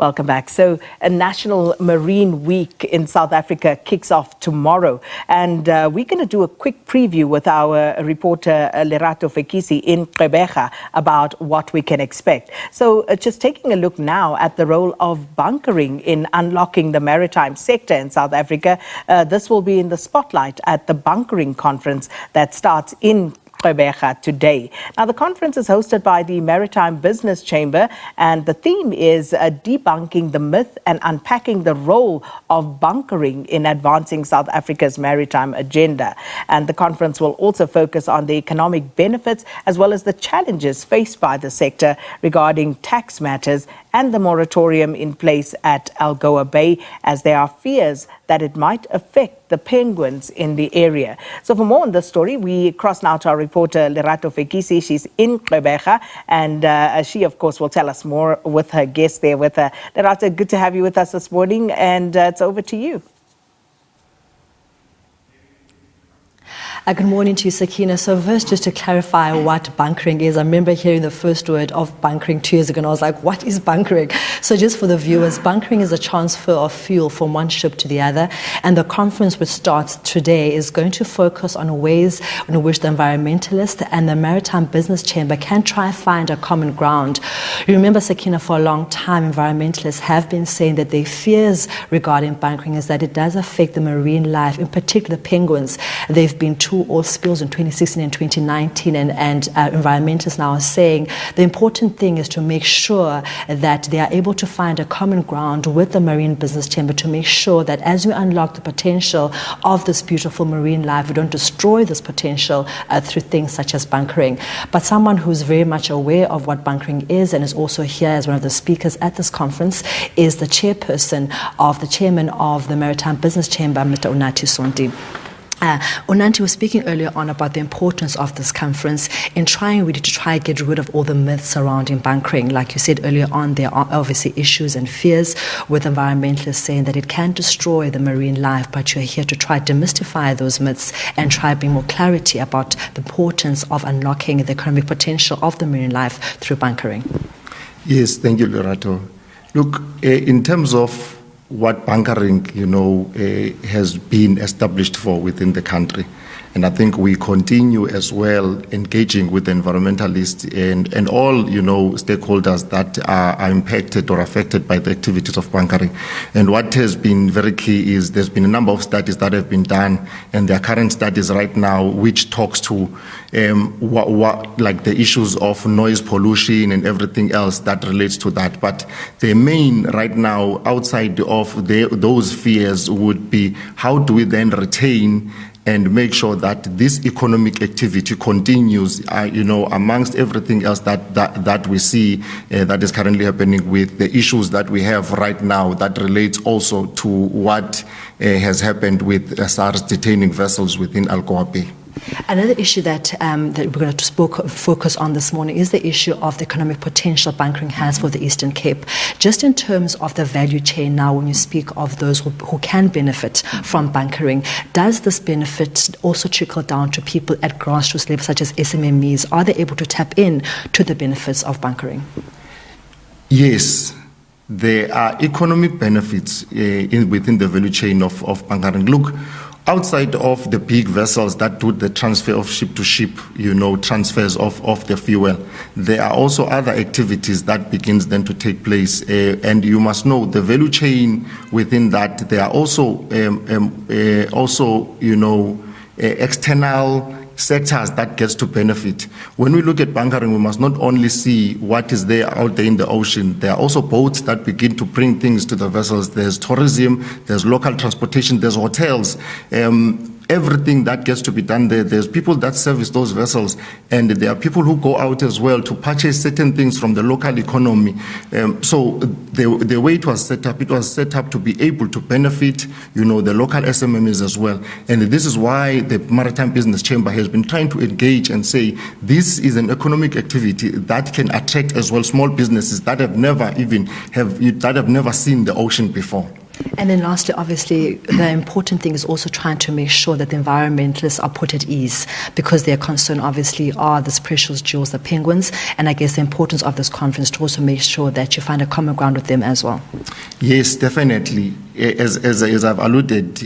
Welcome back. So, a National Marine Week in South Africa kicks off tomorrow. And we're going to do a quick preview with our reporter Lerato Fekisi in Gqeberha about what we can expect. So, just taking a look now at the role of bunkering in unlocking the maritime sector in South Africa. This will be in the spotlight at the bunkering conference that starts in Gqeberha today. Now, the conference is hosted by the Maritime Business Chamber, and the theme is debunking the myth and unpacking the role of bunkering in advancing South Africa's maritime agenda. And the conference will also focus on the economic benefits as well as the challenges faced by the sector regarding tax matters and the moratorium in place at Algoa Bay, as there are fears that it might affect the penguins in the area. So for more on this story, we cross now to our reporter Lerato Fekisi. She's in Gqeberha, and she, of course, will tell us more with her guest there with her. Lerato, good to have you with us this morning, and it's over to you. Good morning to you, Sakina. So first, just to clarify what bunkering is, I remember hearing the first word of bunkering 2 years ago, and I was like, what is bunkering? So just for the viewers, bunkering is a transfer of fuel from one ship to the other, and the conference, which starts today, is going to focus on ways in which the environmentalists and the Maritime Business Chamber can try and find a common ground. You remember, Sakina, for a long time, environmentalists have been saying that their fears regarding bunkering is that it does affect the marine life, in particular the penguins. They've been two oil spills in 2016 and 2019, and environmentalists now are saying the important thing is to make sure that they are able to find a common ground with the Marine Business Chamber to make sure that as we unlock the potential of this beautiful marine life, we don't destroy this potential through things such as bunkering. But someone who's very much aware of what bunkering is and is also here as one of the speakers at this conference is the chairman of the Maritime Business Chamber, Mr. Unathi Sonti. Unathi was speaking earlier on about the importance of this conference in trying really to get rid of all the myths surrounding bunkering. Like you said earlier on, there are obviously issues and fears with environmentalists saying that it can destroy the marine life, but you're here to try to demystify those myths and try to bring more clarity about the importance of unlocking the economic potential of the marine life through bunkering. Yes, thank you, Lerato. Look, in terms of what bunkering, has been established for within the country. And I think we continue as well engaging with the environmentalists and all, stakeholders that are impacted or affected by the activities of bunkering. And what has been very key is there's been a number of studies that have been done, and there are current studies right now which talks to like the issues of noise pollution and everything else that relates to that. But the main right now outside of those fears would be how do we then retain and make sure that this economic activity continues, amongst everything else that we see that is currently happening with the issues that we have right now that relates also to what has happened with SARS detaining vessels within Algoa Bay. Another issue that we're going to focus on this morning is the issue of the economic potential bunkering has for the Eastern Cape. Just in terms of the value chain now, when you speak of those who can benefit from bunkering, does this benefit also trickle down to people at grassroots level, such as SMMEs? Are they able to tap in to the benefits of bunkering? Yes. There are economic benefits within the value chain of bunkering. Look, outside of the big vessels that do the transfer of ship to ship, transfers of the fuel, there are also other activities that begins then to take place. And you must know the value chain within that, there are also, external sectors that gets to benefit. When we look at bunkering, we must not only see what is there out there in the ocean. There are also boats that begin to bring things to the vessels. There's tourism, there's local transportation, there's hotels. Everything that gets to be done there, there's people that service those vessels, and there are people who go out as well to purchase certain things from the local economy. So the way it was set up to be able to benefit, the local SMMEs as well. And this is why the Maritime Business Chamber has been trying to engage and say this is an economic activity that can attract as well small businesses that have never seen the ocean before. And then lastly, obviously, the important thing is also trying to make sure that the environmentalists are put at ease, because their concern obviously are these precious jewels, the penguins, and I guess the importance of this conference to also make sure that you find a common ground with them as well. Yes, definitely. As I've alluded,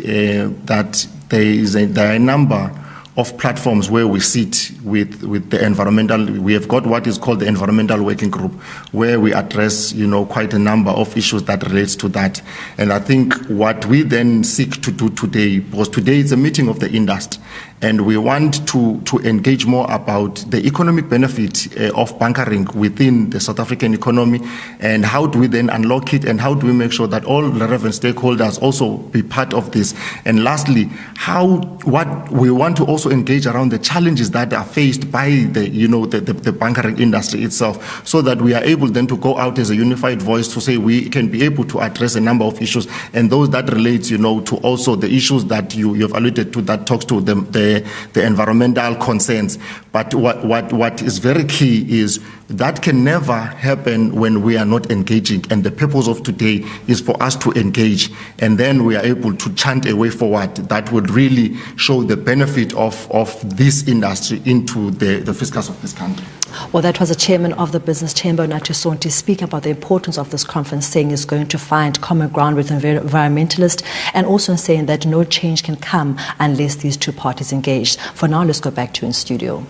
that there are a number of platforms where we sit with the environmental. We have got what is called the Environmental Working Group, where we address, quite a number of issues that relates to that. And I think what we then seek to do today, because today is a meeting of the industry, and we want to engage more about the economic benefit of bunkering within the South African economy, and how do we then unlock it, and how do we make sure that all relevant stakeholders also be part of this. And lastly, what we want to also engage around the challenges that are faced by the bunkering industry itself, so that we are able then to go out as a unified voice to say we can be able to address a number of issues, and those that relates, to also the issues that you've alluded to, that talks to the environmental concerns. But what is very key is that can never happen when we are not engaging, and the purpose of today is for us to engage, and then we are able to chant a way forward that would really show the benefit of this industry into the fiscus of this country. Well, that was the chairman of the Business Chamber, Unathi Sonti, speaking about the importance of this conference, saying it's going to find common ground with environmentalists, and also saying that no change can come unless these two parties engage. For now, let's go back to you in studio.